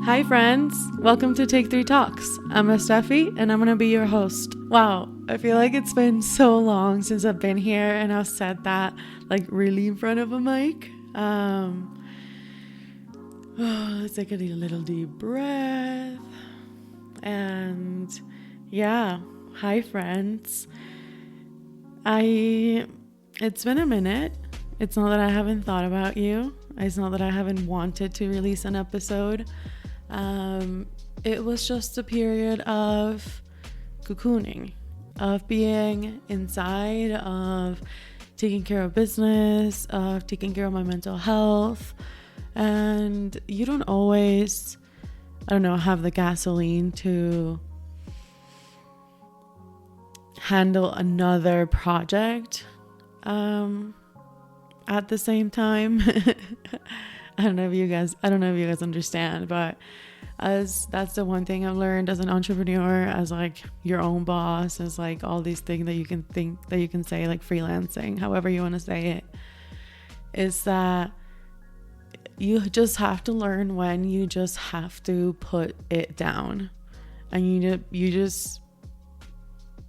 Hi friends, welcome to TakeThree Talks. I'm Estefi and I'm gonna be your host. Wow, I feel like it's been so long since I've been here and I've said that like really in front of a mic. Let's take a little deep breath. And yeah, hi friends. It's been a minute. It's not that I haven't thought about you. It's not that I haven't wanted to release an episode. It was just a period of cocooning, of being inside, of taking care of business, of taking care of my mental health. And you don't always, have the gasoline to handle another project at the same time. I don't know if you guys understand, but that's the one thing I've learned as an entrepreneur, as like your own boss, as like all these things that you can say, like freelancing, however you want to say it, is that you just have to learn when you just have to put it down, and you just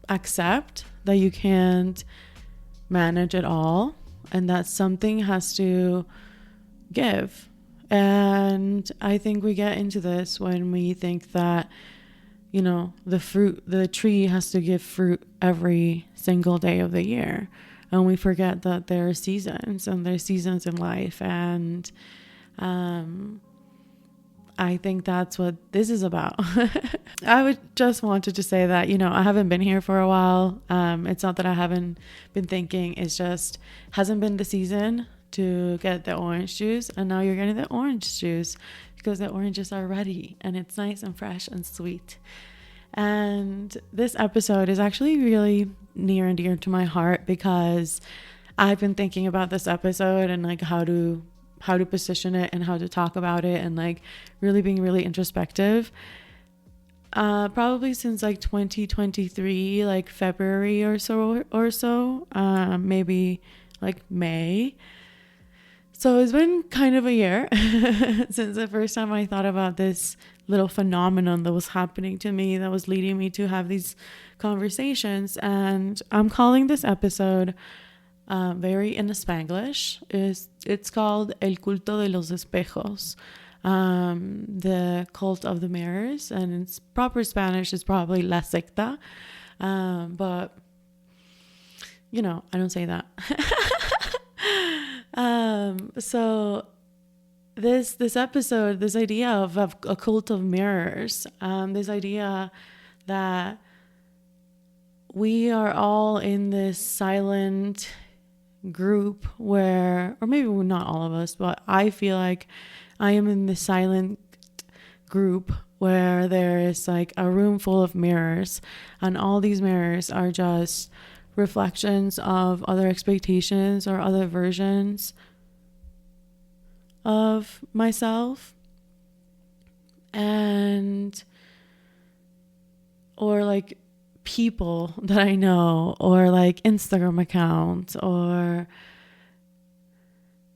accept that you can't manage it all, and that something has to give. And I think we get into this when we think that, the tree has to give fruit every single day of the year, and we forget that there are seasons, and there's seasons in life. And I think that's what this is about. I would just wanted to say that, I haven't been here for a while. It's not that I haven't been thinking, it's just hasn't been the season to get the orange juice, and now you're getting the orange juice because the oranges are ready and it's nice and fresh and sweet. And this episode is actually really near and dear to my heart because I've been thinking about this episode and like how to position it and how to talk about it, and like really being really introspective, probably since like 2023, like February or so, maybe like May. So it's been kind of a year since the first time I thought about this little phenomenon that was happening to me, that was leading me to have these conversations. And I'm calling this episode very in Spanglish. It's called El culto de los espejos, the cult of the mirrors, and its proper Spanish is probably la secta, but I don't say that. So this episode, this idea of a cult of mirrors, this idea that we are all in this silent group where, or maybe not all of us, but I feel like I am in the silent group where there is like a room full of mirrors, and all these mirrors are just reflections of other expectations or other versions of myself, and or like people that I know, or like Instagram accounts, or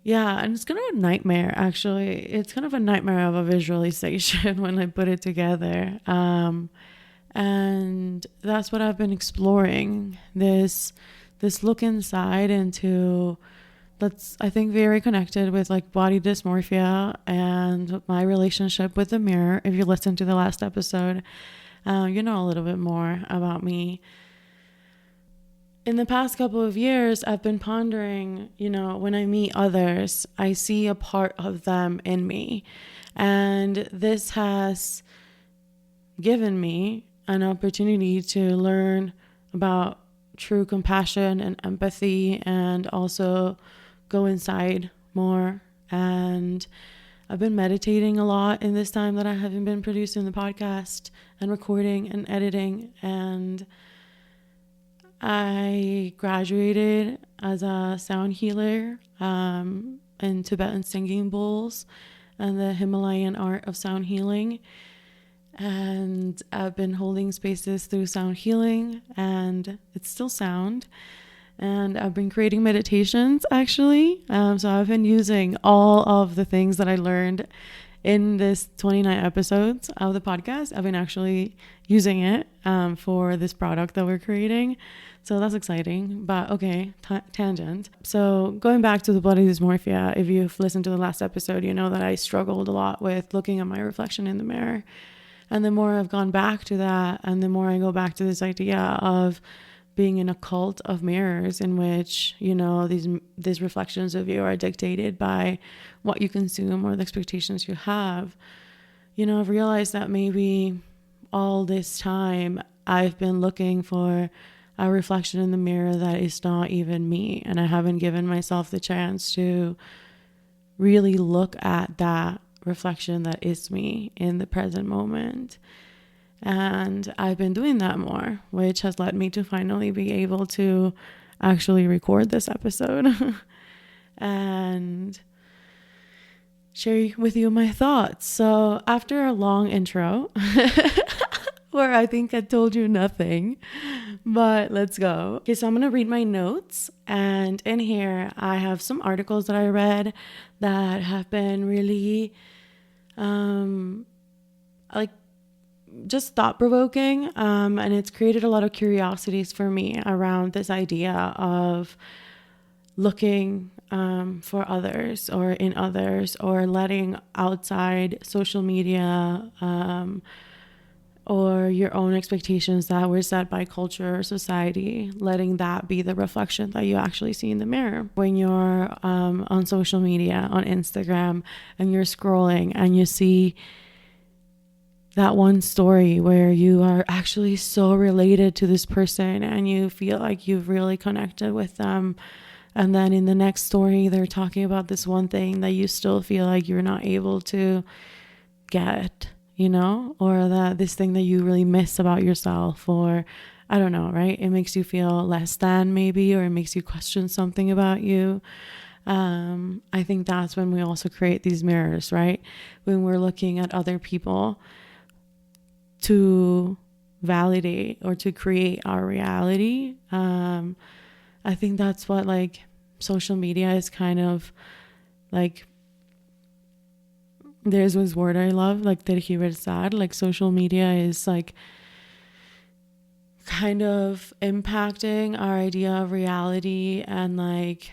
and it's kind of a nightmare. Actually, it's kind of a nightmare of a visualization when I put it together. And that's what I've been exploring, this look inside into, that's, I think, very connected with like body dysmorphia and my relationship with the mirror. If you listen to the last episode, you know a little bit more about me. In the past couple of years, I've been pondering, when I meet others, I see a part of them in me. And this has given me an opportunity to learn about true compassion and empathy, and also go inside more. And I've been meditating a lot in this time that I haven't been producing the podcast and recording and editing. And I graduated as a sound healer in Tibetan singing bowls and the Himalayan art of sound healing. And I've been holding spaces through sound healing, and it's still sound. And I've been creating meditations, actually. So I've been using all of the things that I learned in this 29 episodes of the podcast, I've been actually using it for this product that we're creating. So that's exciting. But okay, tangent. So going back to the body dysmorphia, if you've listened to the last episode, you know that I struggled a lot with looking at my reflection in the mirror. And the more I've gone back to that, and the more I go back to this idea of being in a cult of mirrors in which, you know, these reflections of you are dictated by what you consume or the expectations you have, you know, I've realized that maybe all this time I've been looking for a reflection in the mirror that is not even me, and I haven't given myself the chance to really look at that reflection that is me in the present moment. And I've been doing that more, which has led me to finally be able to actually record this episode and share with you my thoughts. So after a long intro where I think I told you nothing, but let's go. Okay, so I'm going to read my notes, and in here I have some articles that I read that have been really like just thought-provoking, and it's created a lot of curiosities for me around this idea of looking for others or in others, or letting outside social media or your own expectations that were set by culture or society, letting that be the reflection that you actually see in the mirror. When you're on social media, on Instagram, and you're scrolling and you see that one story where you are actually so related to this person and you feel like you've really connected with them, and then in the next story they're talking about this one thing that you still feel like you're not able to get, you know, or that this thing that you really miss about yourself, or I don't know, right? It makes you feel less than, maybe, or it makes you question something about you. I think that's when we also create these mirrors, right? When we're looking at other people to validate or to create our reality. I think that's what like social media is kind of like. There's this word I love, like tergiversar, like social media is like kind of impacting our idea of reality and like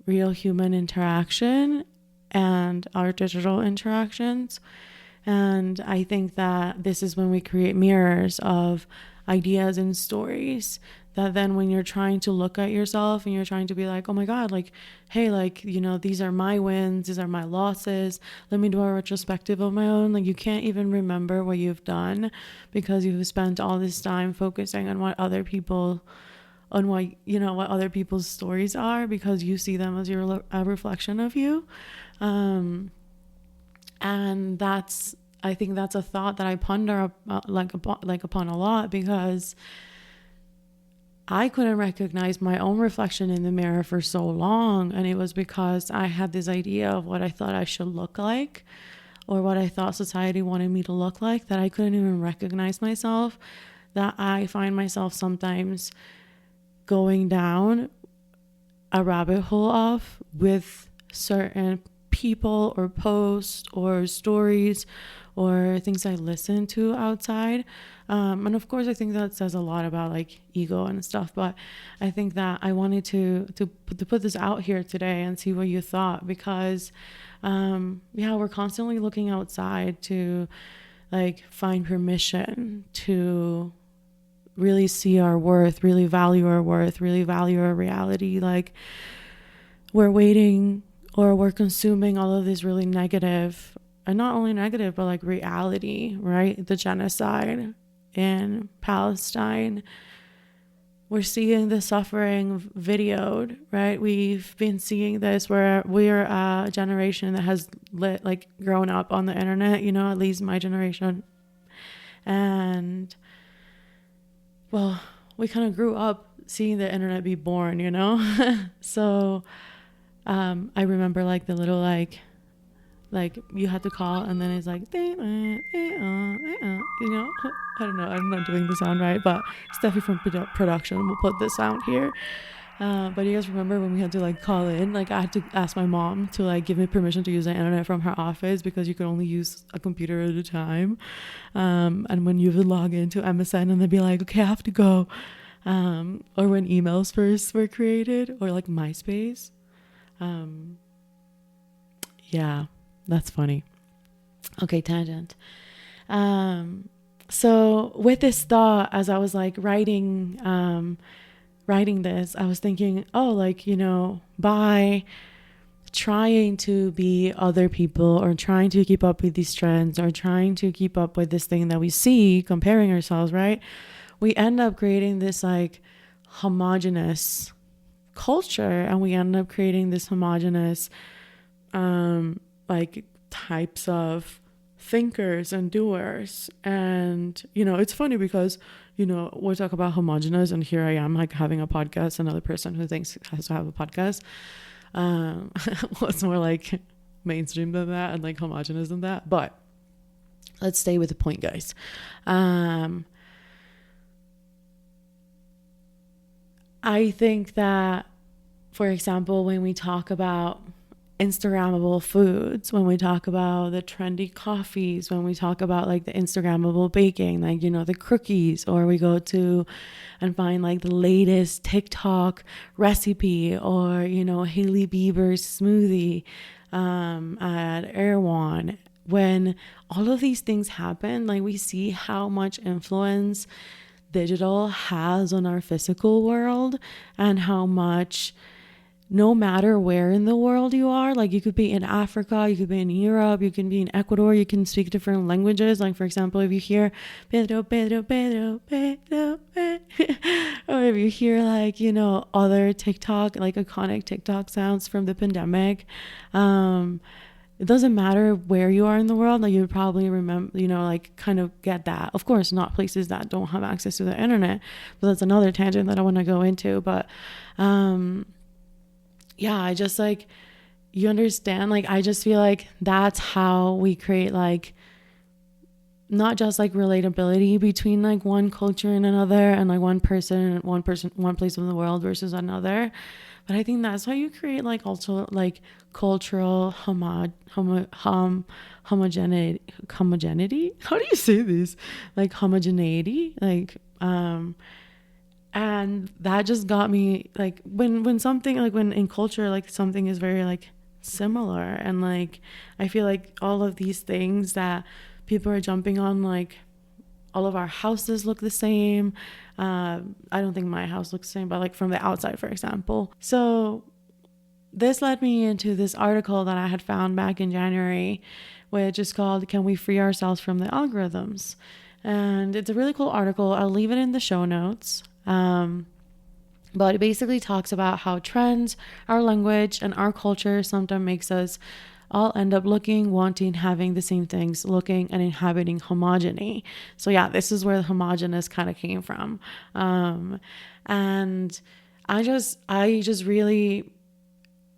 real human interaction and our digital interactions. And I think that this is when we create mirrors of ideas and stories that then when you're trying to look at yourself and you're trying to be like, oh my God, like, hey, like, you know, these are my wins, these are my losses, let me do a retrospective of my own. Like, you can't even remember what you've done because you've spent all this time focusing on what other people, on what, you know, what other people's stories are, because you see them as a reflection of you. And that's, I think that's a thought that I ponder upon a lot, because I couldn't recognize my own reflection in the mirror for so long. And it was because I had this idea of what I thought I should look like, or what I thought society wanted me to look like, that I couldn't even recognize myself, that I find myself sometimes going down a rabbit hole of with certain people or posts or stories or things I listen to outside. And of course, I think that says a lot about like ego and stuff, but I think that I wanted to put this out here today and see what you thought, because we're constantly looking outside to like find permission to really see our worth, really value our worth, really value our reality. Like, we're waiting, or we're consuming all of this really negative, and not only negative, but like reality, right? The genocide in Palestine. We're seeing the suffering videoed, right? We've been seeing this, where we're a generation that has grown up on the internet, you know, at least my generation. And well, we kind of grew up seeing the internet be born, you know? So I remember like the little like you had to call and then it's like, you know, I don't know, I'm not doing the sound right, but Estefi from production will put the sound here. But you guys remember when we had to like call in, like I had to ask my mom to like give me permission to use the internet from her office because you could only use a computer at a time. And when you would log into MSN and they'd be like, okay, I have to go. Or when emails first were created, or like MySpace. Yeah, that's funny. Okay, tangent. So with this thought, as I was like writing this, I was thinking, oh, like, by trying to be other people or trying to keep up with these trends or trying to keep up with this thing that we see, comparing ourselves, right? We end up creating this like homogenous culture, and we end up creating this homogenous like types of thinkers and doers. And it's funny because we talk about homogenous, and here I am like having a podcast, another person who thinks has to have a podcast. What's more like mainstream than that and like homogenous than that, but let's stay with the point, guys. I think that, for example, when we talk about Instagrammable foods, when we talk about the trendy coffees, when we talk about like the Instagrammable baking, like, the cookies, or we go to and find like the latest TikTok recipe, or, Hailey Bieber's smoothie at Erewhon. When all of these things happen, like we see how much influence digital has on our physical world, and how much, no matter where in the world you are, like you could be in Africa, you could be in Europe, you can be in Ecuador, you can speak different languages. Like, for example, if you hear Pedro, Pedro, Pedro, Pedro, Pedro, or if you hear like, other TikTok, like iconic TikTok sounds from the pandemic, it doesn't matter where you are in the world, like you would probably remember, like kind of get that. Of course, not places that don't have access to the internet, but that's another tangent that I want to go into. But yeah, I just like, you understand, like I just feel like that's how we create like not just like relatability between like one culture and another, and like one place in the world versus another. But I think that's how you create like also like cultural homogeneity. How do you say this? Like homogeneity, like and that just got me like when something like when in culture like something is very like similar, and like I feel like all of these things that people are jumping on, like all of our houses look the same. I don't think my house looks the same, but like from the outside, for example. So this led me into this article that I had found back in January, which is called "Can We Free Ourselves from the Algorithms?" And it's a really cool article. I'll leave it in the show notes. But it basically talks about how trends, our language, and our culture sometimes makes us all end up looking, wanting, having the same things, looking and inhabiting homogeny. So yeah, this is where the homogenous kind of came from. And I just really,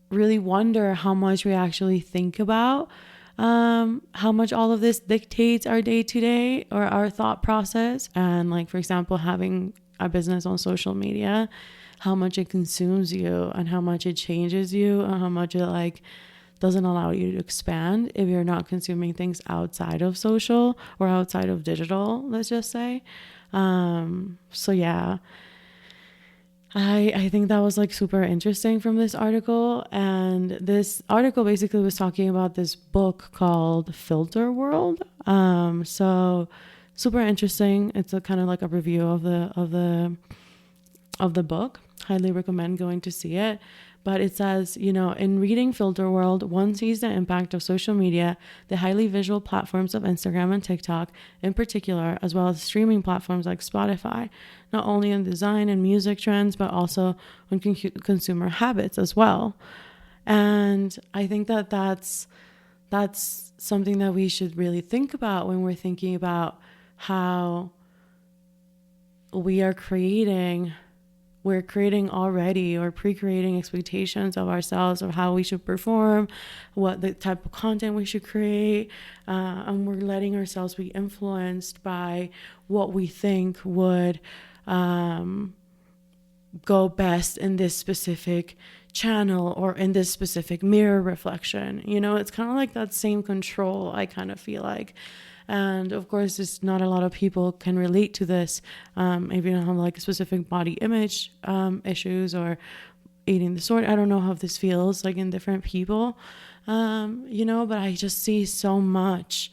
really wonder how much we actually think about how much all of this dictates our day-to-day or our thought process. And like, for example, having a business on social media, how much it consumes you and how much it changes you and how much it like doesn't allow you to expand if you're not consuming things outside of social or outside of digital, let's just say. So yeah, I think that was like super interesting from this article. And this article basically was talking about this book called Filter World. So super interesting. It's a kind of like a review of the book. Highly recommend going to see it. But it says, in reading Filter World, one sees the impact of social media, the highly visual platforms of Instagram and TikTok in particular, as well as streaming platforms like Spotify, not only on design and music trends, but also on consumer habits as well. And I think that that's something that we should really think about when we're thinking about how we're creating already or pre-creating expectations of ourselves of how we should perform, what the type of content we should create, and we're letting ourselves be influenced by what we think would go best in this specific channel or in this specific mirror reflection. You know, it's kind of like that same control, I kind of feel like. And of course, it's not a lot of people can relate to this. If you don't have like specific body image issues or eating disorder, I don't know how this feels like in different people, you know, but I just see so much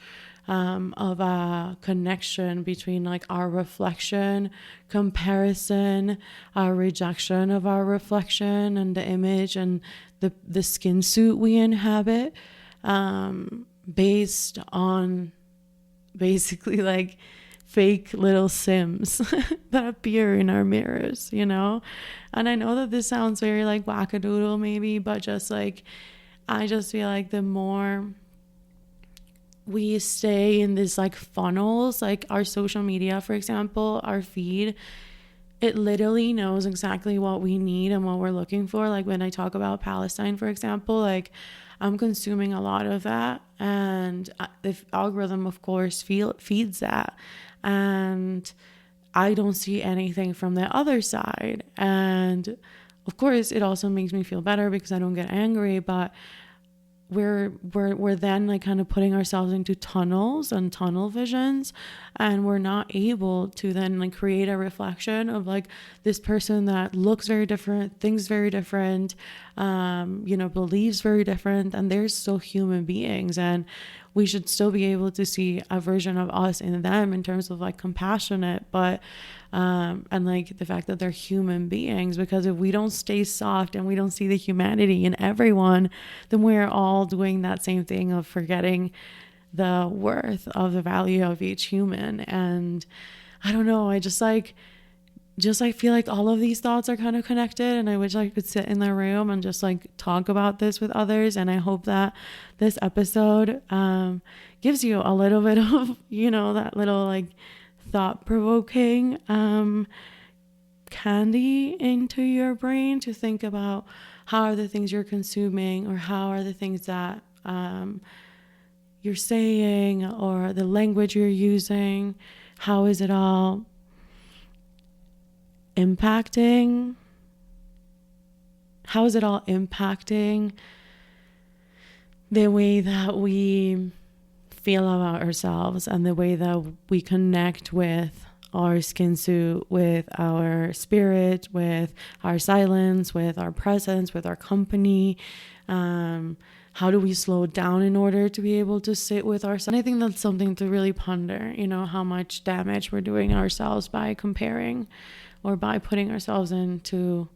of a connection between like our reflection, comparison, our rejection of our reflection and the image and the skin suit we inhabit, based on basically like fake little Sims that appear in our mirrors, you know? And I know that this sounds very like wackadoodle maybe, but just like, I just feel like the more we stay in this like funnels, like our social media, for example, our feed, it literally knows exactly what we need and what we're looking for. Like when I talk about Palestine, for example, like I'm consuming a lot of that, and the algorithm, of course, feeds that, and I don't see anything from the other side. And of course, it also makes me feel better because I don't get angry, but we're then like kind of putting ourselves into tunnels and tunnel visions, and we're not able to then like create a reflection of like this person that looks very different, thinks very different, you know, believes very different, and they're still human beings, and we should still be able to see a version of us in them in terms of like compassionate, but and like the fact that they're human beings, because if we don't stay soft and we don't see the humanity in everyone, then we're all doing that same thing of forgetting the worth of the value of each human. And I don't know, I just feel like all of these thoughts are kind of connected, and I wish I could sit in the room and just like talk about this with others. And I hope that this episode gives you a little bit of, you know, that little like thought-provoking candy into your brain to think about how are the things you're consuming, or how are the things that you're saying, or the language you're using, how is it all impacting the way that we feel about ourselves and the way that we connect with our skin suit, with our spirit, with our silence, with our presence, with our company. How do we slow down in order to be able to sit with ourselves? And I think that's something to really ponder, you know, how much damage we're doing ourselves by comparing or by putting ourselves into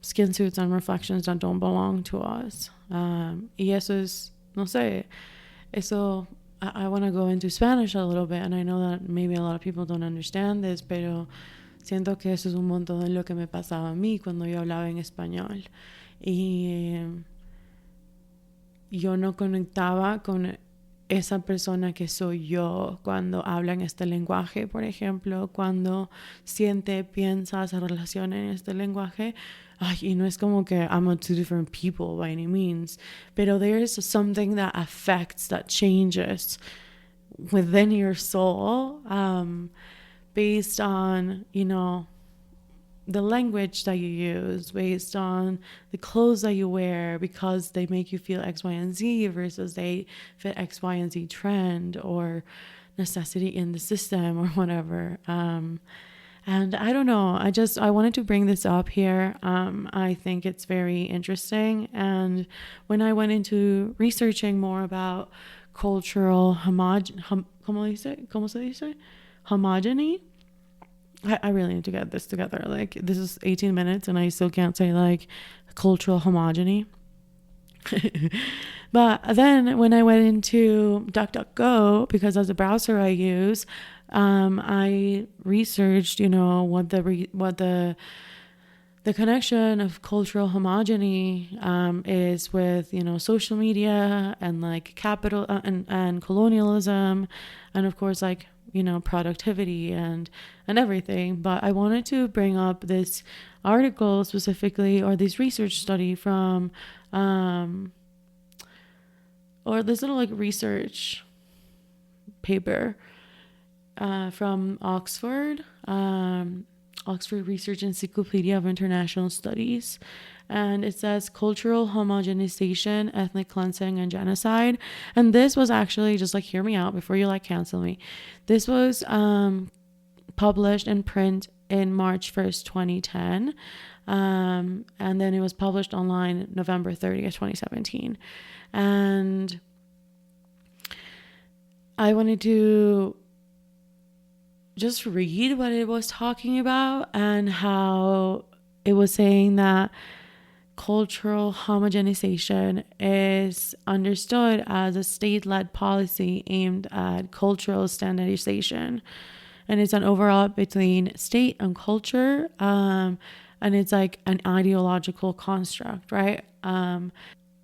skin suits and reflections that don't belong to us. Y eso es, no sé, eso, I want to go into Spanish a little bit, and I know that maybe a lot of people don't understand this, pero siento que eso es un montón de lo que me pasaba a mí cuando yo hablaba en español. Y yo no conectaba con esa persona que soy yo cuando habla en este lenguaje, por ejemplo, cuando siente, piensa, se relaciona en este lenguaje. Ay, y no es como que I'm not two different people by any means, pero there is something that affects, that changes within your soul, based on, you know, the language that you use, based on the clothes that you wear, because they make you feel X, Y, and Z versus they fit X, Y, and Z trend or necessity in the system or whatever. And I don't know, I wanted to bring this up here. I think it's very interesting. And when I went into researching more about cultural homogeny, I really need to get this together. Like, this is 18 minutes and I still can't say like cultural homogeny. But then when I went into DuckDuckGo, because as a browser I use, I researched, you know, what the connection of cultural homogeny is with, you know, social media and like capital and colonialism, and of course like, you know, productivity and everything. But I wanted to bring up this article specifically, or this research study from or this little like research paper from Oxford. Oxford Research Encyclopedia of International Studies. And it says cultural homogenization, ethnic cleansing, and genocide. And this was actually, just like, hear me out before you like cancel me. This was published in print in March 1st, 2010. And then it was published online November 30th, 2017. And I wanted to just read what it was talking about, and how it was saying that cultural homogenization is understood as a state-led policy aimed at cultural standardization. And it's an overlap between state and culture. And it's like an ideological construct, right?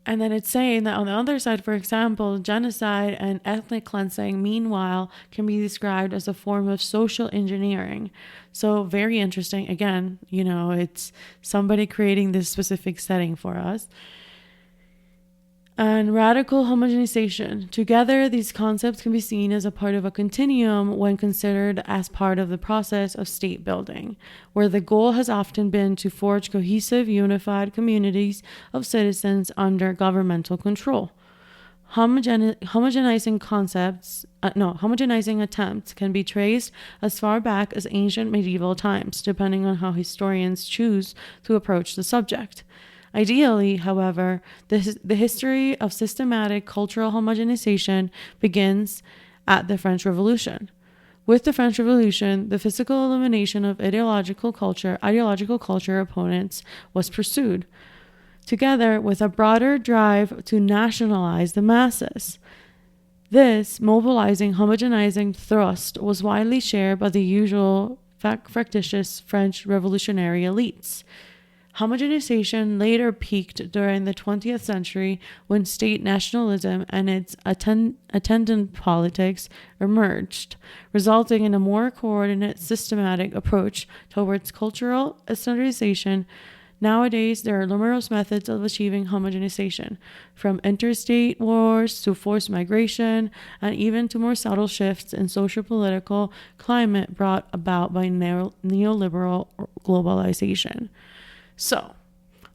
And then it's saying that on the other side, for example, genocide and ethnic cleansing, meanwhile, can be described as a form of social engineering. So very interesting. Again, it's somebody creating this specific setting for us. And radical homogenization. Together, these concepts can be seen as a part of a continuum when considered as part of the process of state building, where the goal has often been to forge cohesive, unified communities of citizens under governmental control. Homogenizing attempts can be traced as far back as ancient medieval times, depending on how historians choose to approach the subject. Ideally, however, the history of systematic cultural homogenization begins at the French Revolution. With the French Revolution, the physical elimination of ideological culture opponents was pursued, together with a broader drive to nationalize the masses. This mobilizing, homogenizing thrust was widely shared by the usual factitious French revolutionary elites. Homogenization later peaked during the 20th century when state nationalism and its attendant politics emerged, resulting in a more coordinate, systematic approach towards cultural standardization. Nowadays, there are numerous methods of achieving homogenization, from interstate wars to forced migration, and even to more subtle shifts in social-political climate brought about by neoliberal globalization. So,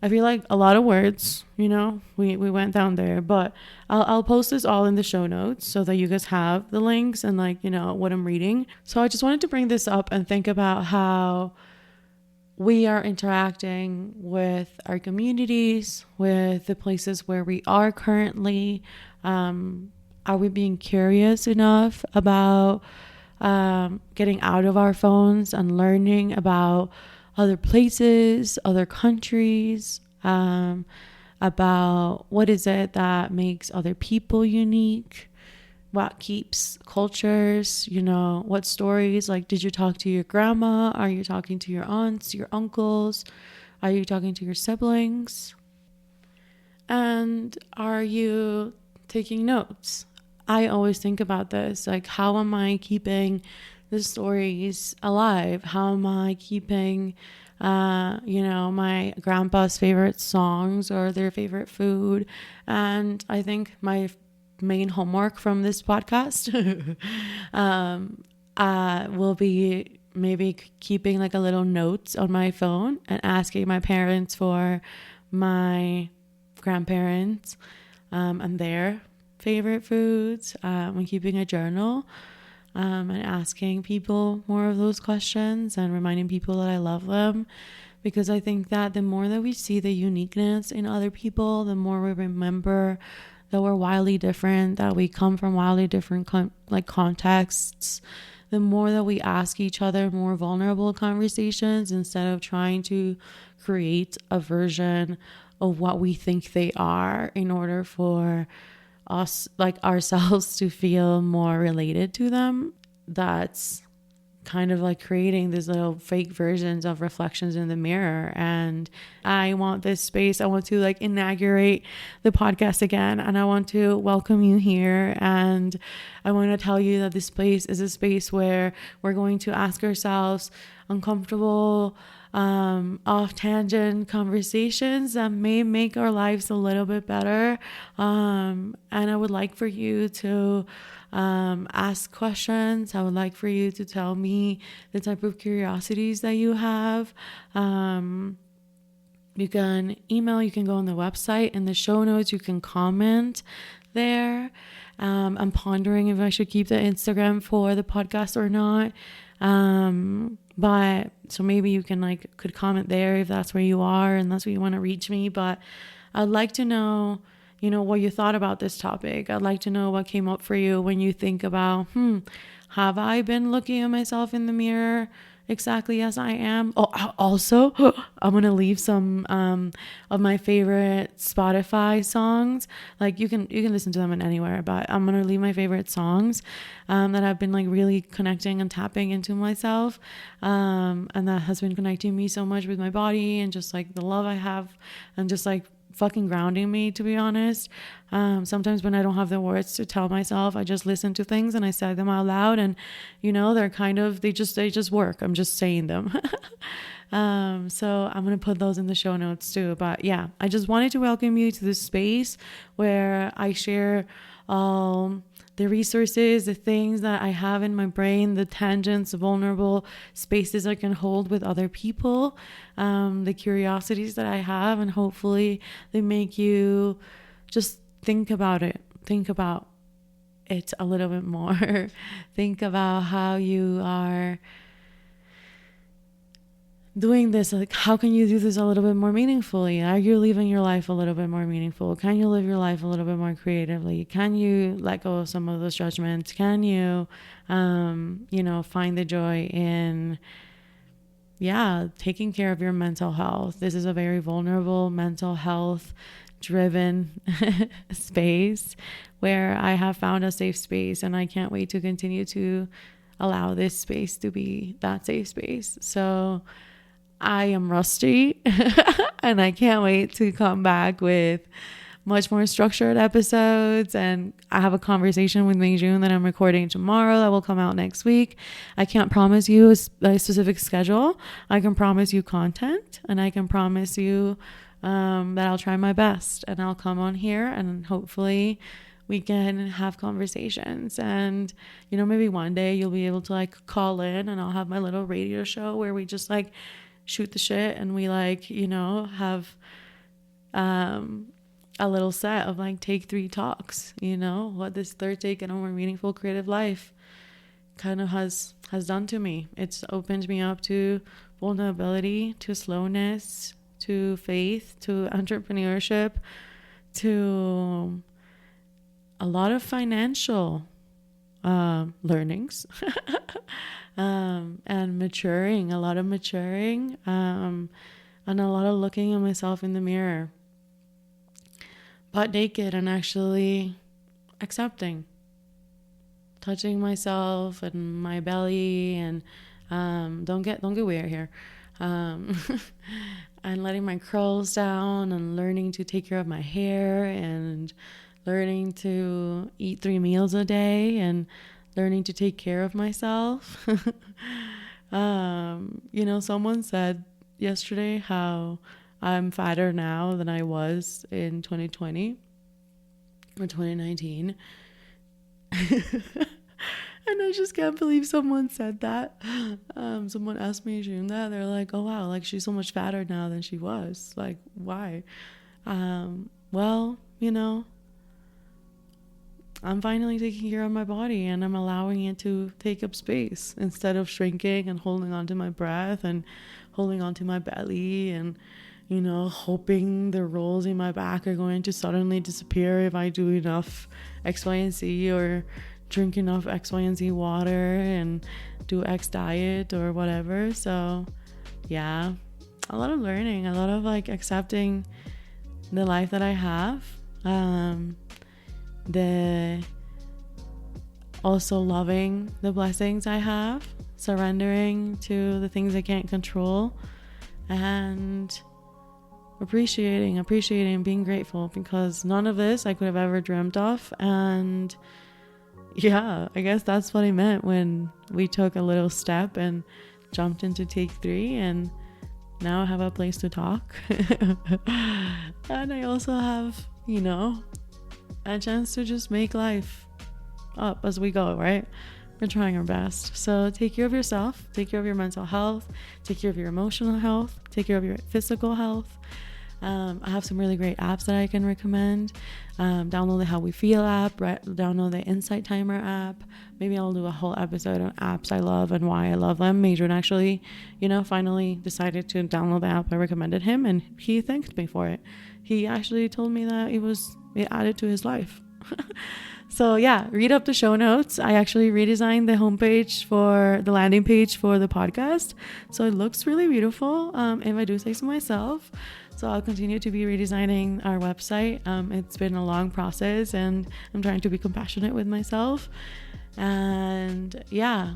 I feel like a lot of words, we went down there, but I'll post this all in the show notes so that you guys have the links and what I'm reading. So I just wanted to bring this up and think about how we are interacting with our communities, with the places where we are currently. Are we being curious enough about getting out of our phones and learning about other places, other countries, about what is it that makes other people unique, what keeps cultures, what stories, did you talk to your grandma? Are you talking to your aunts, your uncles? Are you talking to your siblings? And are you taking notes? I always think about this, how am I keeping the stories alive? How am I keeping, my grandpa's favorite songs or their favorite food? And I think my main homework from this podcast will be maybe keeping a little notes on my phone and asking my parents for my grandparents and their favorite foods, when keeping a journal. And asking people more of those questions and reminding people that I love them, because I think that the more that we see the uniqueness in other people, the more we remember that we're wildly different, that we come from wildly different contexts, the more that we ask each other more vulnerable conversations instead of trying to create a version of what we think they are in order for us, ourselves, to feel more related to them. That's kind of creating these little fake versions of reflections in the mirror. And I want this space, I want to inaugurate the podcast again, and I want to welcome you here, and I want to tell you that this place is a space where we're going to ask ourselves uncomfortable, off tangent conversations that may make our lives a little bit better. And I would like for you to ask questions. I would like for you to tell me the type of curiosities that you have. You can email, you can go on the website, in the show notes, you can comment there. I'm pondering if I should keep the Instagram for the podcast or not. But so maybe you could comment there if that's where you are and that's where you want to reach me. But I'd like to know, what you thought about this topic. I'd like to know what came up for you when you think about, have I been looking at myself in the mirror exactly as I am? Oh, also, I'm going to leave some of my favorite Spotify songs. Like you can listen to them in anywhere, but I'm going to leave my favorite songs that I've been really connecting and tapping into myself. And that has been connecting me so much with my body and just the love I have and just fucking grounding me, to be honest. Sometimes when I don't have the words to tell myself, I just listen to things and I say them out loud, and they're they just work. I'm just saying them. So I'm gonna put those in the show notes too. But yeah, I just wanted to welcome you to this space where I share all the resources, the things that I have in my brain, the tangents, the vulnerable spaces I can hold with other people, the curiosities that I have, and hopefully they make you just think about it a little bit more. Think about how you are doing this. How can you do this a little bit more meaningfully? Are you living your life a little bit more meaningful? Can you live your life a little bit more creatively? Can you let go of some of those judgments? Can you find the joy in taking care of your mental health? This is a very vulnerable, mental health driven space where I have found a safe space, and I can't wait to continue to allow this space to be that safe space. So I am rusty and I can't wait to come back with much more structured episodes. And I have a conversation with Mingjun that I'm recording tomorrow that will come out next week. I can't promise you a specific schedule. I can promise you content, and I can promise you that I'll try my best, and I'll come on here and hopefully we can have conversations. And maybe one day you'll be able to call in, and I'll have my little radio show where we just shoot the shit, and we have a little set of TakeThree talks, what this third take in a more meaningful creative life kind of has done to me. It's opened me up to vulnerability, to slowness, to faith, to entrepreneurship, to a lot of financial learnings and maturing, a lot of maturing, and a lot of looking at myself in the mirror, butt naked, and actually accepting, touching myself and my belly, and don't get weird here, and letting my curls down, and learning to take care of my hair, and learning to eat 3 meals a day, and learning to take care of myself. Someone said yesterday how I'm fatter now than I was in 2020 or 2019. And I just can't believe someone said that. Someone asked me that. They're like, oh wow, she's so much fatter now than she was. Why? Well, I'm finally taking care of my body, and I'm allowing it to take up space instead of shrinking and holding on to my breath and holding on to my belly and, hoping the rolls in my back are going to suddenly disappear if I do enough X, Y, and Z, or drink enough X, Y, and Z water and do X diet or whatever. So yeah, a lot of learning, a lot of accepting the life that I have. The also loving the blessings I have, surrendering to the things I can't control, and appreciating, being grateful, because none of this I could have ever dreamt of. And yeah, I guess that's what I meant when we took a little step and jumped into TakeThree, and now I have a place to talk. And I also have, a chance to just make life up as we go, right? We're trying our best. So take care of yourself, take care of your mental health, take care of your emotional health, take care of your physical health. I have some really great apps that I can recommend. Download the How We Feel app, download the Insight Timer app. Maybe I'll do a whole episode on apps I love and why I love them. Major actually, finally decided to download the app. I recommended him and he thanked me for it. He actually told me that it added to his life. So yeah, read up the show notes. I actually redesigned the homepage for the landing page for the podcast. So it looks really beautiful, if I do say so myself. So I'll continue to be redesigning our website. It's been a long process and I'm trying to be compassionate with myself. And yeah,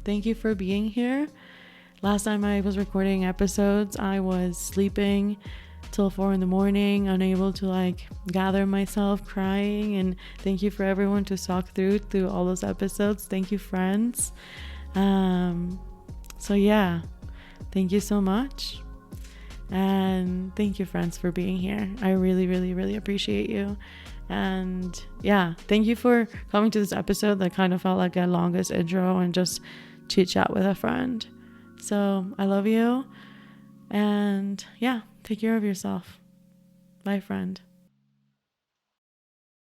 thank you for being here. Last time I was recording episodes, I was sleeping till 4 a.m, unable to gather myself, crying. And thank you for everyone to talk through all those episodes. Thank you, friends. So yeah, thank you so much. And thank you, friends, for being here. I really, really, really appreciate you. And yeah, thank you for coming to this episode that kind of felt like a longest intro and just chit chat with a friend. So I love you. And yeah, take care of yourself. Bye, friend.